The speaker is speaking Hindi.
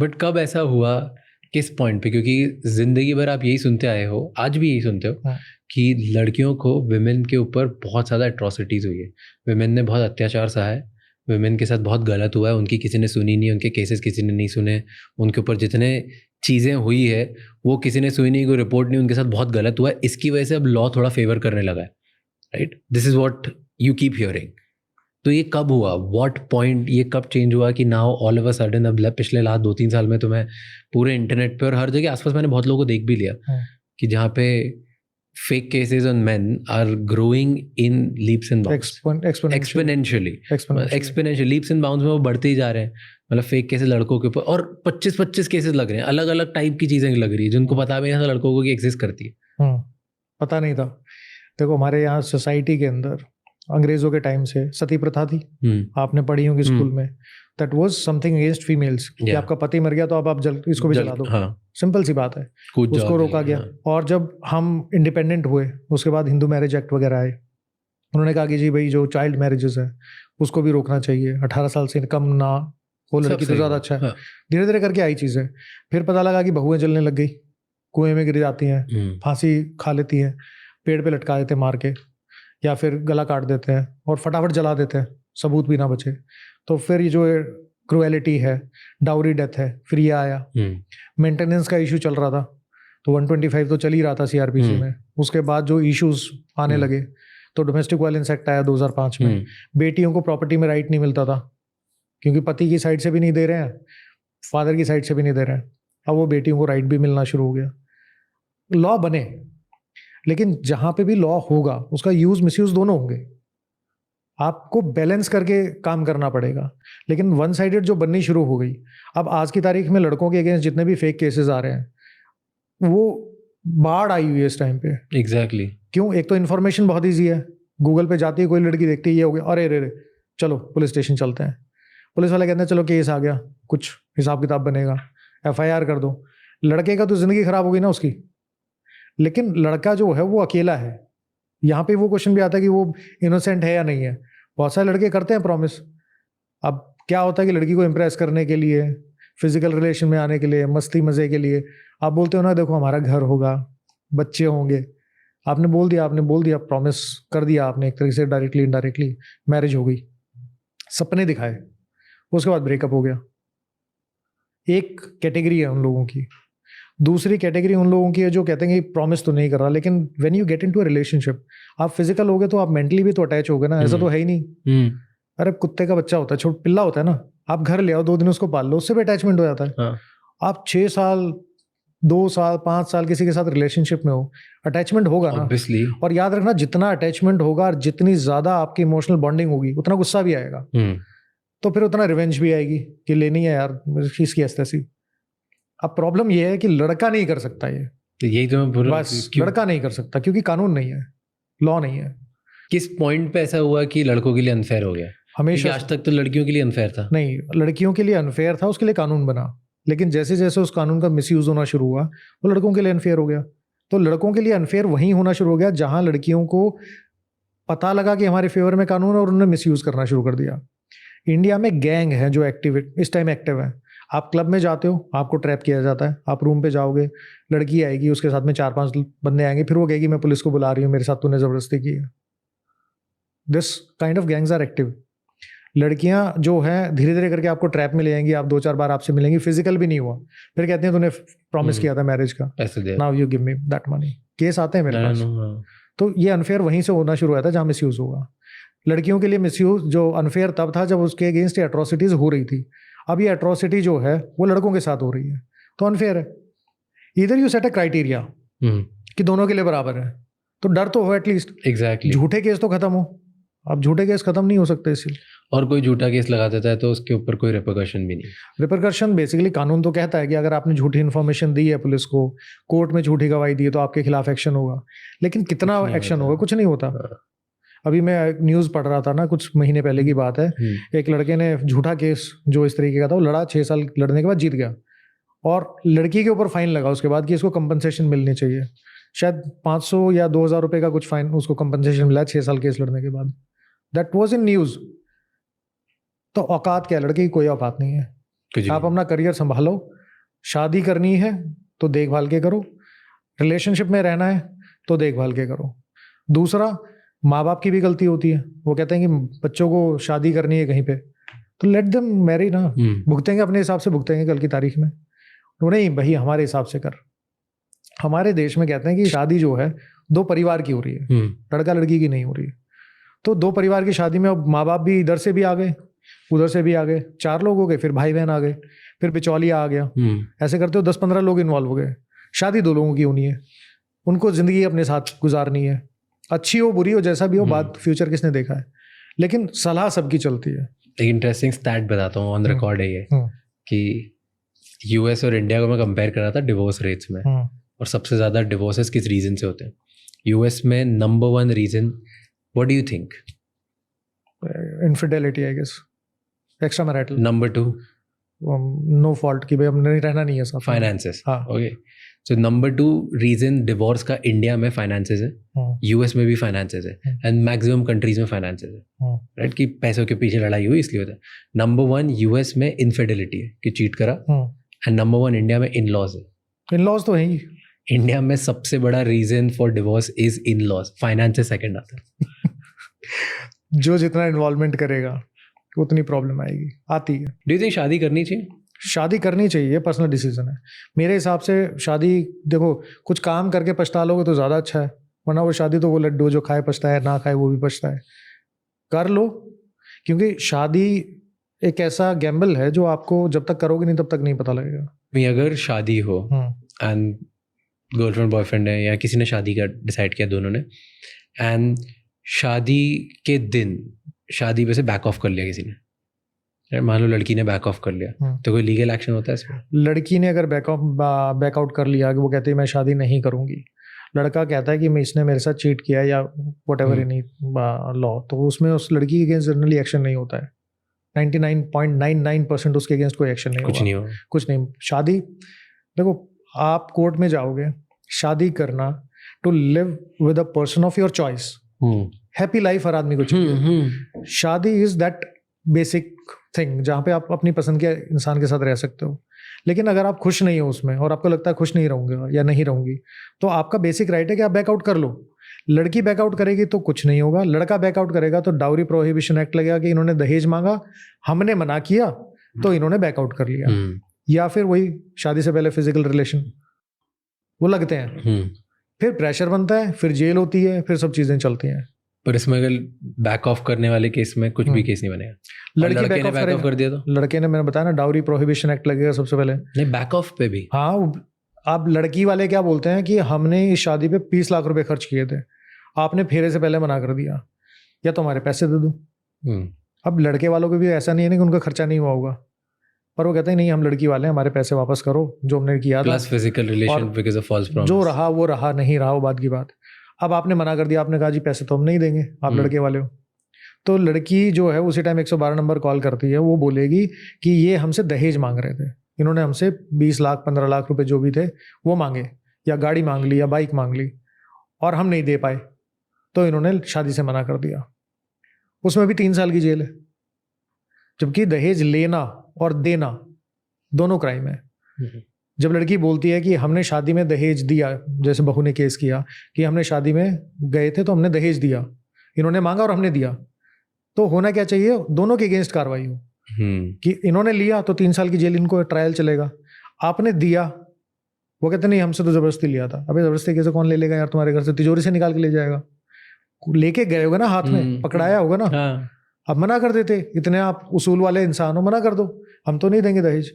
बट कब ऐसा हुआ, किस पॉइंट पे? क्योंकि जिंदगी भर आप यही सुनते आए हो, आज भी यही सुनते हो कि लड़कियों को, विमेन के ऊपर बहुत ज़्यादा एट्रॉसिटीज़ हुई है, विमेन ने बहुत अत्याचार सहा है, विमेन के साथ बहुत गलत हुआ है, उनकी किसी ने सुनी नहीं, उनके केसेस किसी ने नहीं सुने, उनके ऊपर जितने चीज़ें हुई है वो किसी ने सुनी नहीं, कोई रिपोर्ट नहीं, उनके साथ बहुत गलत हुआ है। इसकी वजह से अब लॉ थोड़ा फेवर करने लगा है, right? This is what you keep hearing. तो ये कब हुआ, व्हाट पॉइंट, ये कब चेंज हुआ कि now all of a sudden, अब पिछले लास्ट 2-3 साल में तो मैं पूरे इंटरनेट पे और हर जगह आसपास मैंने बहुत लोगों को देख भी लिया कि जहाँ पे fake cases on men are growing in leaps and bounds, exponentially leaps and bounds में वो बढ़ते ही जा रहे हैं। मतलब फेक केसेस लड़कों के ऊपर, और 25-25 केसेस लग रहे हैं, अलग अलग टाइप की चीजें लग रही है जिनको पता भी नहीं था लड़कों को कि एग्जिस्ट करती है। पता नहीं था। देखो हमारे यहाँ सोसाइटी के अंदर अंग्रेजों के टाइम से सती प्रथा थी, आपने पढ़ी होगी स्कूल में। That was something against females कि आपका पति मर गया तो अब आप इसको भी जला दो। सिंपल सी बात है, उसको रोका गया। और जब हम इंडिपेंडेंट हुए उसके बाद हिंदू मैरिज एक्ट वगैरह आए, उन्होंने कहा कि जी भाई जो चाइल्ड मैरिजेस है उसको भी रोकना चाहिए, 18 साल से कम ना हो लड़की तो ज़्यादा अच्छा है। धीरे धीरे करके आई चीज़ें। फिर पता लगा कि बहुएं जलने लग गई, कुएं में गिर जाती हैं, फांसी खा लेती हैं, पेड़ पे लटका देते मार के, या फिर गला काट देते हैं और फटाफट जला देते हैं, सबूत भी ना बचे। तो फिर ये जो क्रुएलिटी है, डाउरी डेथ है, फिर ये आया। मेंटेनेंस का इशू चल रहा था तो 125 तो चल ही रहा था सीआरपीसी में। उसके बाद जो इश्यूज आने लगे तो डोमेस्टिक वायलेंस एक्ट आया 2005 में। बेटियों को प्रॉपर्टी में राइट नहीं मिलता था क्योंकि पति की साइड से भी नहीं दे रहे हैं, फादर की साइड से भी नहीं दे रहे हैं। अब वो बेटियों को राइट भी मिलना शुरू हो गया। लॉ बने, लेकिन जहां पे भी लॉ होगा उसका यूज मिसयूज दोनों होंगे। आपको बैलेंस करके काम करना पड़ेगा। लेकिन वन साइडेड जो बननी शुरू हो गई, अब आज की तारीख में लड़कों के अगेंस्ट जितने भी फेक केसेस आ रहे हैं वो बाढ़ आई हुई है इस टाइम पे। एग्जैक्टली क्यों? एक तो इन्फॉर्मेशन बहुत ईजी है, गूगल पे जाती है कोई लड़की, देखती है ये हो गया, अरे अरे चलो पुलिस स्टेशन चलते हैं। पुलिस वाले कहते हैं चलो केस आ गया, कुछ हिसाब किताब बनेगा, FIR कर दो। लड़के का तो जिंदगी खराब हो गई ना उसकी। लेकिन लड़का जो है वो अकेला है। यहाँ पे वो क्वेश्चन भी आता है कि वो इनोसेंट है या नहीं है। बहुत सारे लड़के करते हैं प्रॉमिस। अब क्या होता है कि लड़की को इम्प्रेस करने के लिए, फिजिकल रिलेशन में आने के लिए, मस्ती मजे के लिए आप बोलते हो ना, देखो हमारा घर होगा, बच्चे होंगे। आपने बोल दिया, प्रॉमिस कर दिया आपने एक तरीके से, डायरेक्टली इनडायरेक्टली मैरिज हो गई, सपने दिखाए, उसके बाद ब्रेकअप हो गया। एक कैटेगरी है उन लोगों की। दूसरी कैटेगरी उन लोगों की है जो कहते हैं कि प्रॉमिस तो नहीं कर रहा, लेकिन when you get into a relationship, आप फिजिकल हो गए तो आप मेंटली भी तो अटैच हो गए ना। ऐसा तो है ही नहीं। अरे कुत्ते का बच्चा होता है, छोटा पिल्ला होता है ना, आप घर ले आओ, 2 दिन उसको पाल लो, उससे भी अटैचमेंट हो जाता है। आप 6 साल, 2 साल, 5 साल किसी के साथ रिलेशनशिप में हो, अटैचमेंट होगा ना। Obviously. और याद रखना, जितना अटैचमेंट होगा और जितनी ज्यादा आपकी इमोशनल बॉन्डिंग होगी उतना गुस्सा भी आएगा। तो फिर उतना रिवेंज भी आएगी कि लेनी है यार इसकी ऐसी। अब प्रॉब्लम ये है कि लड़का नहीं कर सकता ये। तो यही तो मैं बोल रहा हूँ, बस लड़का नहीं कर सकता क्योंकि कानून नहीं है, लॉ नहीं है। किस पॉइंट पे ऐसा हुआ कि लड़कों के लिए अनफेयर हो गया? हमेशा आज तक तो लड़कियों के लिए अनफेयर था। नहीं, लड़कियों के लिए अनफेयर था, उसके लिए कानून बना। लेकिन जैसे जैसे उस कानून का मिसयूज होना शुरू हुआ वो लड़कों के लिए अनफेयर हो गया। तो लड़कों के लिए अनफेयर वहीं होना शुरू हो गया जहां लड़कियों को पता लगा कि हमारे फेवर में कानून है और उन्होंने मिसयूज करना शुरू कर दिया। इंडिया में गैंग है जो इस टाइम एक्टिव है। आप क्लब में जाते हो, आपको ट्रैप किया जाता है, आप रूम पे जाओगे, लड़की आएगी, उसके साथ में 4-5 बंदे आएंगे, फिर वो कहेगी मैं पुलिस को बुला रही हूँ, मेरे साथ तूने जबरदस्ती की है। This kind of gangs are active. लड़कियां जो हैं धीरे धीरे करके आपको ट्रैप में ले जाएंगी, आप 2-4 बार आपसे मिलेंगी, फिजिकल भी नहीं हुआ, फिर कहते हैं तूने प्रॉमिस किया था मैरिज का, now you give me that money. Case आते हैं मेरे पास। तो ये अनफेयर वहीं से होना शुरू हुआ था जहां मिसयूज होगा। लड़कियों के लिए मिसयूज जो अनफेयर तब था जब उसके अगेंस्ट एट्रोसिटीज हो रही थी। अब ये एट्रोसिटी जो है वो लड़कों के साथ हो रही है, तो अनफेयर है। इधर यू सेट अ क्राइटेरिया कि दोनों के लिए बराबर है, तो डर तो हो एटलीस्ट। एग्जैक्टली। झूठे केस तो खत्म हो। अब झूठे केस खत्म नहीं हो सकते इसलिए। और कोई झूठा केस लगा देता है तो उसके ऊपर कोई रिपरकशन भी नहीं। रिपरकशन बेसिकली कानून तो कहता है कि अगर आपने झूठी इन्फॉर्मेशन दी है पुलिस को, कोर्ट में झूठी गवाही दी है, तो आपके खिलाफ एक्शन होगा। लेकिन कितना एक्शन होगा? कुछ नहीं होता। अभी मैं न्यूज़ पढ़ रहा था ना, कुछ महीने पहले की बात है, एक लड़के ने झूठा केस जो इस तरीके का था वो लड़ा, 6 साल लड़ने के बाद जीत गया, और लड़की के ऊपर फाइन लगा उसके बाद कि इसको कंपनसेशन मिलनी चाहिए। शायद 500 या 2000 रुपये का कुछ फाइन उसको कंपनसेशन मिला 6 साल केस लड़ने के बाद। That was in news. तो औकात क्या है लड़के की? कोई औकात नहीं है। आप अपना करियर संभालो, शादी करनी है तो देखभाल के करो, रिलेशनशिप में रहना है तो देखभाल के करो। दूसरा, माँ बाप की भी गलती होती है, वो कहते हैं कि बच्चों को शादी करनी है कहीं पे, तो लेट देम मैरी ना, भुगतेंगे अपने हिसाब से भुगतेंगे कल की तारीख में। तो नहीं भाई हमारे हिसाब से कर। हमारे देश में कहते हैं कि शादी जो है 2 परिवार की हो रही है, लड़का लड़की की नहीं हो रही है। तो 2 परिवार की शादी में अब माँ बाप भी इधर से भी आ गए, उधर से भी आ गए, 4 लोग हो गए, फिर भाई बहन आ गए, फिर बिचौलिया आ गया, ऐसे करते हो 10-15 लोग इन्वॉल्व हो गए। शादी 2 लोगों की होनी है, उनको जिंदगी अपने साथ गुजारनी है, अच्छी हो बुरी हो जैसा भी हो, बात फ्यूचर किसने देखा है, लेकिन सलाह सबकी चलती है। एक इंटरेस्टिंग स्टैट बताता हूँ, ऑन रिकॉर्ड है ये, कि यूएस और इंडिया को मैं कंपेयर कर रहा था डिवोर्स रेट्स में, और सबसे ज़्यादा डिवोर्सेस किस रीजन से होते हैं। यूएस में number 1 reason, what do you think? Infidelity I guess, extra marital. Number 2, no fault कि भाई हमने रहना नहीं है साथ। फाइनेंसेस। हाँ, okay, so number 2 reason divorce का इंडिया में फाइनेंसेस है, यूएस में भी फाइनेंसेस है, एंड मैक्सिमम कंट्रीज में फाइनेंसेस है, राइट, कि पैसों के पीछे लड़ाई हुई इसलिए होता है। नंबर 1 यूएस में इनफिडेलिटी है कि चीट करा, एंड नंबर 1 इंडिया में इन लॉज है। इन लॉज तो है ही। इंडिया में सबसे बड़ा reason for divorce is in laws, finance से सेकंड आता है। जो जितना इन्वॉल्वमेंट करेगा उतनी प्रॉब्लम आएगी, आती है। डू यू थिंक शादी करनी चाहिए? शादी करनी चाहिए, पर्सनल डिसीजन है मेरे हिसाब से। शादी देखो, कुछ काम करके पछता लोगे तो ज़्यादा अच्छा है, वरना वो शादी तो वो लड्डू जो खाए पछताए, ना खाए वो भी पछताए। कर लो, क्योंकि शादी एक ऐसा गैम्बल है जो आपको जब तक करोगे नहीं तब तक नहीं पता लगेगा। अगर शादी हो एंड गर्लफ्रेंड बॉयफ्रेंड है, या किसी ने शादी का डिसाइड किया दोनों ने, एंड शादी के दिन शादी पे से बैक ऑफ कर लिया किसी ने, मान लो लड़की ने बैक ऑफ कर लिया, तो कोई लीगल एक्शन होता है इसमें? लड़की ने अगर बैकआउट कर लिया कि वो कहती है मैं शादी नहीं करूंगी, लड़का कहता है कि मैं इसने मेरे साथ चीट किया या व्हाटएवर एनी लॉ, तो उसमें उस लड़की के अगेंस्ट जनरली एक्शन नहीं होता है। 99.99% उसके अगेंस्ट कोई एक्शन नहीं कुछ नहीं होगा, कुछ नहीं। शादी देखो, आप कोर्ट में जाओगे, शादी करना to live with a person of your choice, happy life हर आदमी को चाहिए। शादी इज दैट बेसिक थिंग जहाँ पे आप अपनी पसंद के इंसान के साथ रह सकते हो। लेकिन अगर आप खुश नहीं हो उसमें और आपको लगता है खुश नहीं रहूंगा या नहीं रहूंगी, तो आपका बेसिक राइट है कि आप बैकआउट कर लो। लड़की बैकआउट करेगी तो कुछ नहीं होगा, लड़का बैकआउट करेगा तो डाउरी प्रोहिबिशन एक्ट लगेगा कि इन्होंने दहेज मांगा, हमने मना किया तो इन्होंने बैकआउट कर लिया, या फिर वही शादी से पहले फिजिकल रिलेशन वो लगते हैं, फिर प्रेशर बनता है, फिर जेल होती है, फिर सब चीजें चलती हैं। पर इसमें अगर बैक ऑफ करने वाले केस में कुछ भी केस नहीं बनेगा। लड़के ने बैक ऑफ कर दिया तो लड़के ने, मैंने बताया ना, डाउरी प्रोहिबिशन एक्ट लगेगा सबसे पहले। नहीं, बैक ऑफ पे भी। हाँ, आप लड़की वाले क्या बोलते हैं कि हमने इस शादी पे 20 लाख रुपए खर्च किए थे, आपने फेरे से पहले मना कर दिया, या तो हमारे पैसे दे दो। अब लड़के वालों को भी ऐसा नहीं है कि उनका खर्चा नहीं हुआ होगा, पर वो कहते हैं नहीं हम लड़की वाले हैं, हमारे पैसे वापस करो जो हमने किया था, plus physical relation because of false promise. जो रहा वो रहा, नहीं रहा वो बात की बात। अब आपने मना कर दिया, आपने कहा जी पैसे तो हम नहीं देंगे, आप लड़के वाले हो, तो लड़की जो है उसी टाइम 112 नंबर कॉल करती है, वो बोलेगी कि ये हमसे दहेज मांग रहे थे, इन्होंने हमसे 20 लाख 15 लाख रुपए जो भी थे वो मांगे, या गाड़ी मांग ली या बाइक मांग ली, और हम नहीं दे पाए तो इन्होंने शादी से मना कर दिया। उसमें भी 3 साल की जेल है, जबकि दहेज लेना और देना दोनों क्राइम है। जब लड़की बोलती है कि हमने शादी में दहेज दिया, जैसे बहू ने केस किया कि हमने शादी में गए थे तो हमने दहेज दिया, इन्होंने मांगा और हमने दिया, तो होना क्या चाहिए, दोनों के अगेंस्ट कार्रवाई हो कि इन्होंने लिया तो 3 साल की जेल, इनको ट्रायल चलेगा, आपने दिया, वो कहते नहीं हमसे तो जबरदस्ती लिया था। अबे जबरदस्ती कैसे कौन ले लेगा यार, तुम्हारे घर से तिजोरी से निकाल के ले जाएगा, लेके गए होगा ना, हाथ में पकड़ाया होगा ना। अब मना कर देते, इतने आप उसूल वाले इंसान हो, मना कर दो, हम तो नहीं देंगे दहेज।